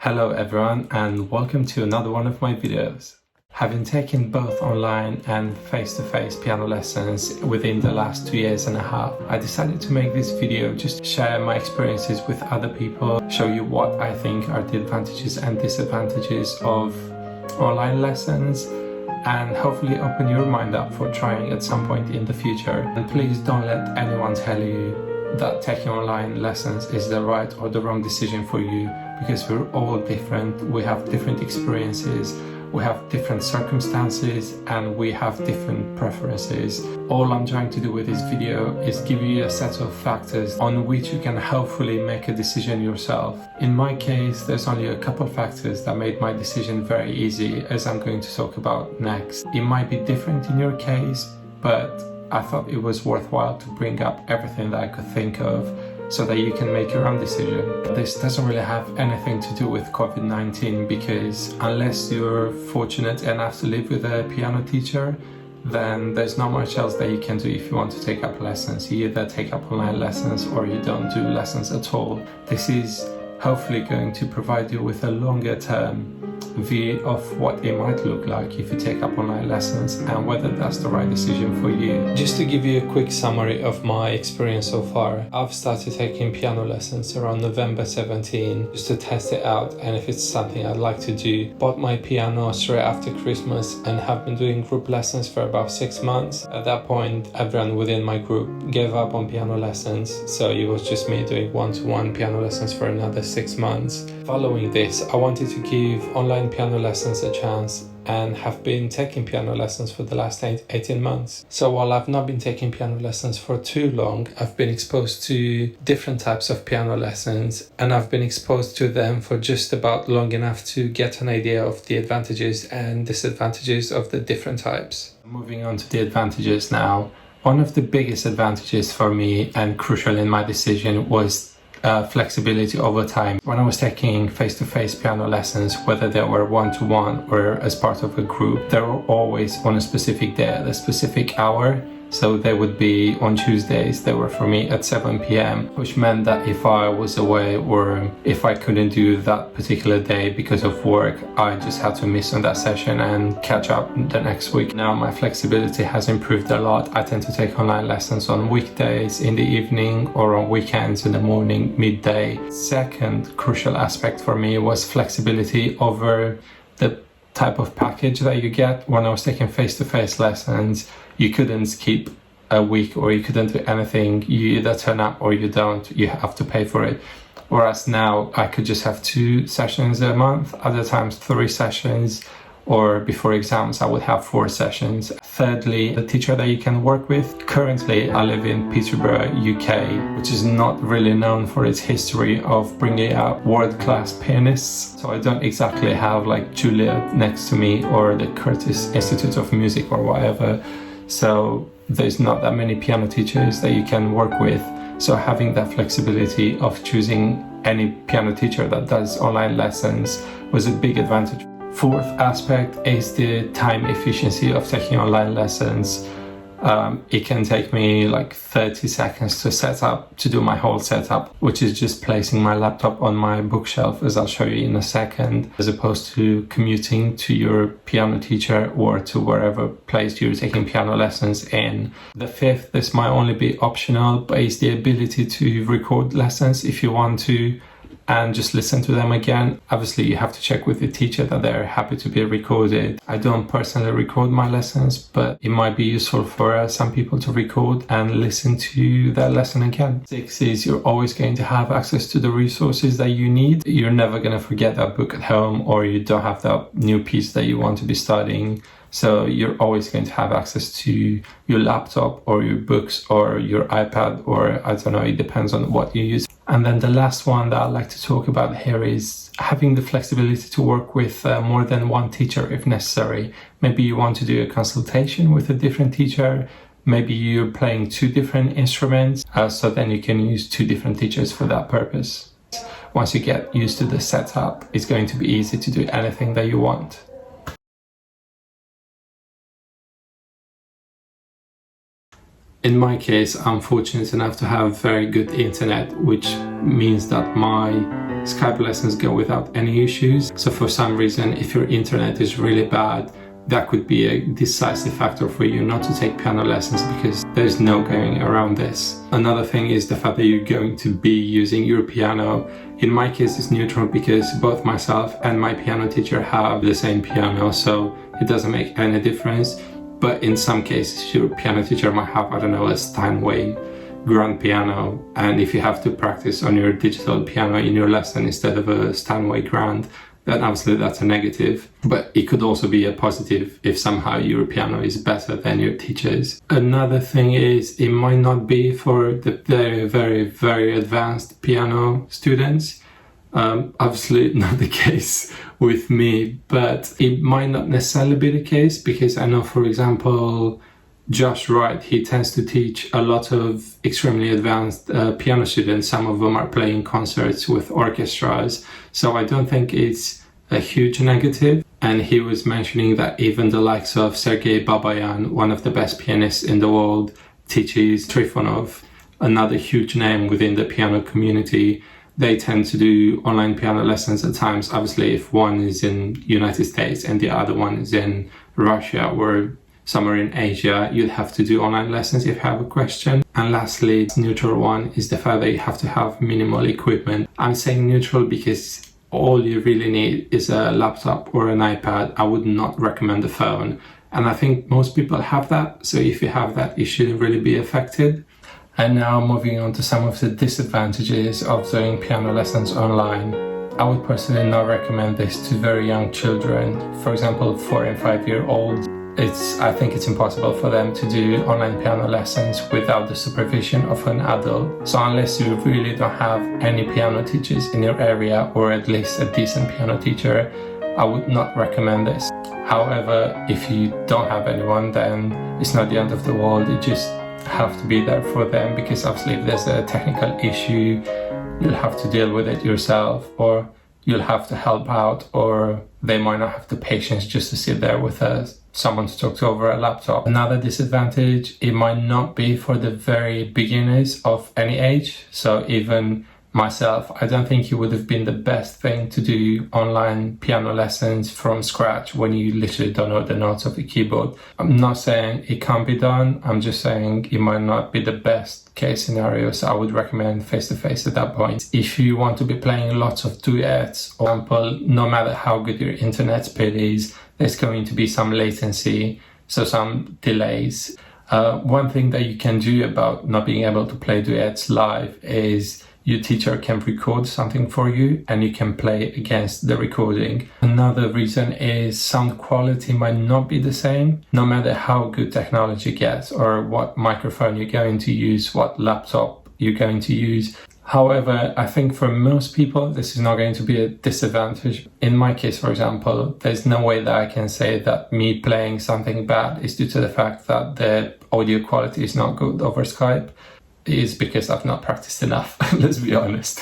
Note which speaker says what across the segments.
Speaker 1: Hello everyone and welcome to another one of my videos. Having taken both online and face-to-face piano lessons within the last 2.5 years, I decided to make this video just to share my experiences with other people, show you what I think are the advantages and disadvantages of online lessons, and hopefully open your mind up for trying at some point in the future. And please don't let anyone tell you that taking online lessons is the right or the wrong decision for you, because we're all different, we have different experiences, we have different circumstances, and we have different preferences. All I'm trying to do with this video is give you a set of factors on which you can hopefully make a decision yourself. In my case, there's only a couple of factors that made my decision very easy, as I'm going to talk about next. It might be different in your case, but I thought it was worthwhile to bring up everything that I could think of so that you can make your own decision. This doesn't really have anything to do with COVID-19, because unless you're fortunate enough to live with a piano teacher, then there's not much else that you can do if you want to take up lessons. You either take up online lessons or you don't do lessons at all. This is hopefully going to provide you with a longer term view of what it might look like if you take up online lessons and whether that's the right decision for you. Just to give you a quick summary of my experience so far, I've started taking piano lessons around November 17 just to test it out and if it's something I'd like to do. Bought my piano straight after Christmas and have been doing group lessons for about 6 months. At that point, everyone within my group gave up on piano lessons, so it was just me doing one-to-one piano lessons for another 6 months. Following this, I wanted to give online piano lessons a chance and have been taking piano lessons for the last 18 months. So while I've not been taking piano lessons for too long, I've been exposed to different types of piano lessons, and I've been exposed to them for just about long enough to get an idea of the advantages and disadvantages of the different types. Moving on to the advantages now. One of the biggest advantages for me and crucial in my decision was flexibility over time. When I was taking face-to-face piano lessons, whether they were one-to-one or as part of a group, they were always on a specific day at a specific hour. So they would be on Tuesdays. They were for me at 7 p.m, which meant that if I was away or if I couldn't do that particular day because of work, I just had to miss on that session and catch up the next week. Now my flexibility has improved a lot. I tend to take online lessons on weekdays in the evening or on weekends in the morning, midday. Second crucial aspect for me was flexibility over the type of package that you get. When I was taking face-to-face lessons, you couldn't skip a week or you couldn't do anything. You either turn up or you don't. You have to pay for it. Whereas now I could just have 2 sessions a month, other times 3 sessions, or before exams I would have 4 sessions. Thirdly, the teacher that you can work with. Currently I live in Peterborough, UK, which is not really known for its history of bringing out world-class pianists. So I don't exactly have like Julia next to me or the Curtis Institute of Music or whatever. So there's not that many piano teachers that you can work with. So having that flexibility of choosing any piano teacher that does online lessons was a big advantage. Fourth aspect is the time efficiency of taking online lessons. It can take me like 30 seconds to set up, to do my whole setup, which is just placing my laptop on my bookshelf, as I'll show you in a second, as opposed to commuting to your piano teacher or to wherever place you're taking piano lessons in. The fifth, this might only be optional, but is the ability to record lessons if you want to, and just listen to them again. Obviously you have to check with the teacher that they're happy to be recorded. I don't personally record my lessons, but it might be useful for some people to record and listen to that lesson again. 6 is you're always going to have access to the resources that you need. You're never going to forget that book at home, or you don't have that new piece that you want to be studying. So you're always going to have access to your laptop or your books or your iPad, or I don't know, it depends on what you use. And then the last one that I'd like to talk about here is having the flexibility to work with more than one teacher if necessary. Maybe you want to do a consultation with a different teacher. Maybe you're playing 2 different instruments, so then you can use 2 different teachers for that purpose. Once you get used to the setup, it's going to be easy to do anything that you want. In my case, I'm fortunate enough to have very good internet, which means that my Skype lessons go without any issues. So for some reason, if your internet is really bad, that could be a decisive factor for you not to take piano lessons, because there's no going around this. Another thing is the fact that you're going to be using your piano. In my case, it's neutral because both myself and my piano teacher have the same piano, so it doesn't make any difference. But in some cases, your piano teacher might have, I don't know, a Steinway grand piano, and if you have to practice on your digital piano in your lesson instead of a Steinway grand, then obviously that's a negative. But it could also be a positive if somehow your piano is better than your teacher's. Another thing is, it might not be for the very, very, very advanced piano students. Obviously not the case with me, but it might not necessarily be the case, because I know, for example, Josh Wright, he tends to teach a lot of extremely advanced piano students. Some of them are playing concerts with orchestras, so I don't think it's a huge negative. And he was mentioning that even the likes of Sergei Babayan, one of the best pianists in the world, teaches Trifonov, another huge name within the piano community. They tend to do online piano lessons at times. Obviously, if one is in United States and the other one is in Russia or somewhere in Asia, you'd have to do online lessons if you have a question. And lastly, neutral one is the fact that you have to have minimal equipment. I'm saying neutral because all you really need is a laptop or an iPad. I would not recommend a phone. And I think most people have that. So if you have that, you shouldn't really be affected. And now moving on to some of the disadvantages of doing piano lessons online. I would personally not recommend this to very young children. For example, 4 and 5 year olds. I think it's impossible for them to do online piano lessons without the supervision of an adult. So unless you really don't have any piano teachers in your area, or at least a decent piano teacher, I would not recommend this. However, if you don't have anyone, then it's not the end of the world. You just have to be there for them, because obviously if there's a technical issue, you'll have to deal with it yourself, or you'll have to help out, or they might not have the patience just to sit there with someone to talk to over a laptop. Another disadvantage, it might not be for the very beginners of any age. So even myself, I don't think it would have been the best thing to do online piano lessons from scratch when you literally don't know the notes of the keyboard. I'm not saying it can't be done, I'm just saying it might not be the best case scenario, so I would recommend face-to-face at that point. If you want to be playing lots of duets, for example, no matter how good your internet speed is, there's going to be some latency, so some delays. One thing that you can do about not being able to play duets live is your teacher can record something for you and you can play against the recording. Another reason is sound quality might not be the same, no matter how good technology gets or what microphone you're going to use, what laptop you're going to use. However, I think for most people, this is not going to be a disadvantage. In my case, for example, there's no way that I can say that me playing something bad is due to the fact that the audio quality is not good over Skype. It is because I've not practiced enough, let's be honest.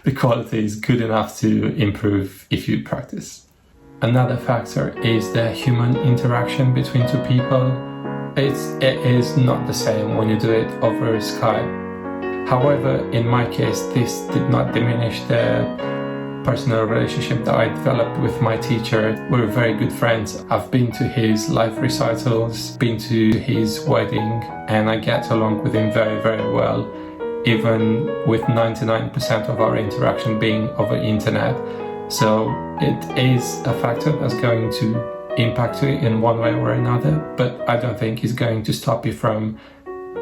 Speaker 1: The quality is good enough to improve if you practice. Another factor is the human interaction between two people. It is not the same when you do it over Skype. However, in my case, this did not diminish the personal relationship that I developed with my teacher. We're very good friends. I've been to his live recitals, been to his wedding, and I get along with him very, very well, even with 99% of our interaction being over internet. So it is a factor that's going to impact you in one way or another, but I don't think it's going to stop you from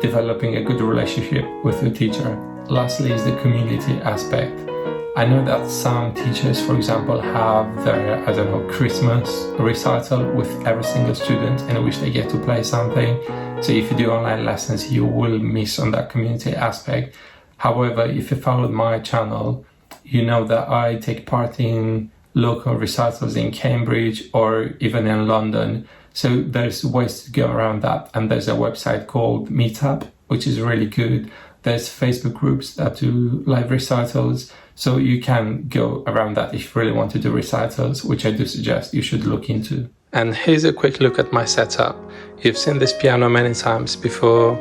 Speaker 1: developing a good relationship with your teacher. Lastly is the community aspect. I know that some teachers, for example, have their, Christmas recital with every single student in which they get to play something. So if you do online lessons, you will miss on that community aspect. However, if you followed my channel, you know that I take part in local recitals in Cambridge or even in London. So there's ways to go around that. And there's a website called Meetup, which is really good. There's Facebook groups that do live recitals. So you can go around that if you really want to do recitals, which I do suggest you should look into. And here's a quick look at my setup. You've seen this piano many times before.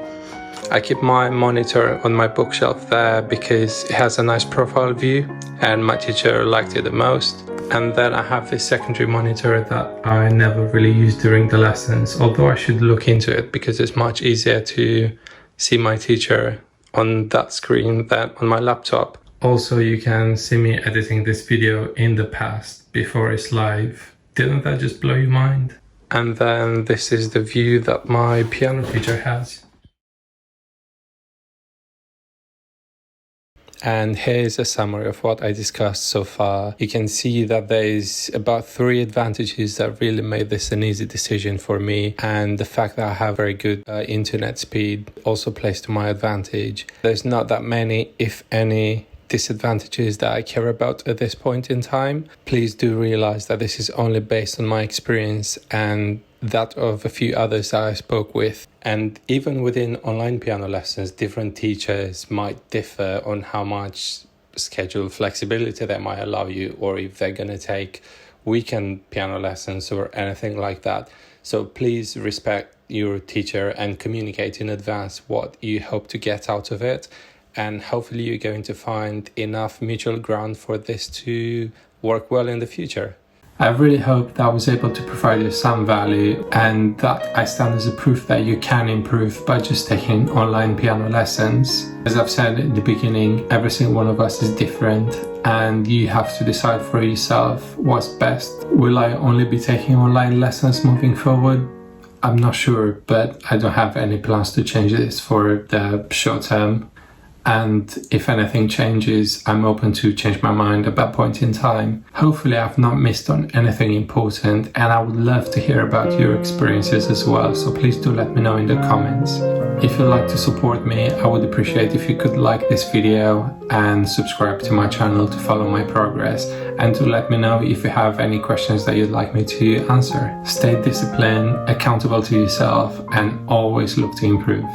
Speaker 1: I keep my monitor on my bookshelf there because it has a nice profile view and my teacher liked it the most. And then I have this secondary monitor that I never really use during the lessons, although I should look into it because it's much easier to see my teacher on that screen than on my laptop. Also, you can see me editing this video in the past before it's live. Didn't that just blow your mind? And then this is the view that my piano teacher has. And here's a summary of what I discussed so far. You can see that there is about 3 advantages that really made this an easy decision for me, and the fact that I have very good internet speed also plays to my advantage. There's not that many, if any, disadvantages that I care about at this point in time. Please do realize that this is only based on my experience and that of a few others that I spoke with. And even within online piano lessons, different teachers might differ on how much schedule flexibility they might allow you, or if they're going to take weekend piano lessons or anything like that. So please respect your teacher and communicate in advance what you hope to get out of it. And hopefully you're going to find enough mutual ground for this to work well in the future. I really hope that I was able to provide you some value, and that I stand as a proof that you can improve by just taking online piano lessons. As I've said in the beginning, every single one of us is different and you have to decide for yourself what's best. Will I only be taking online lessons moving forward? I'm not sure, but I don't have any plans to change this for the short term. And if anything changes, I'm open to change my mind at that point in time. Hopefully I've not missed on anything important, and I would love to hear about your experiences as well, so please do let me know in the comments. If you'd like to support me, I would appreciate if you could like this video and subscribe to my channel to follow my progress, and to let me know if you have any questions that you'd like me to answer. Stay disciplined, accountable to yourself, and always look to improve.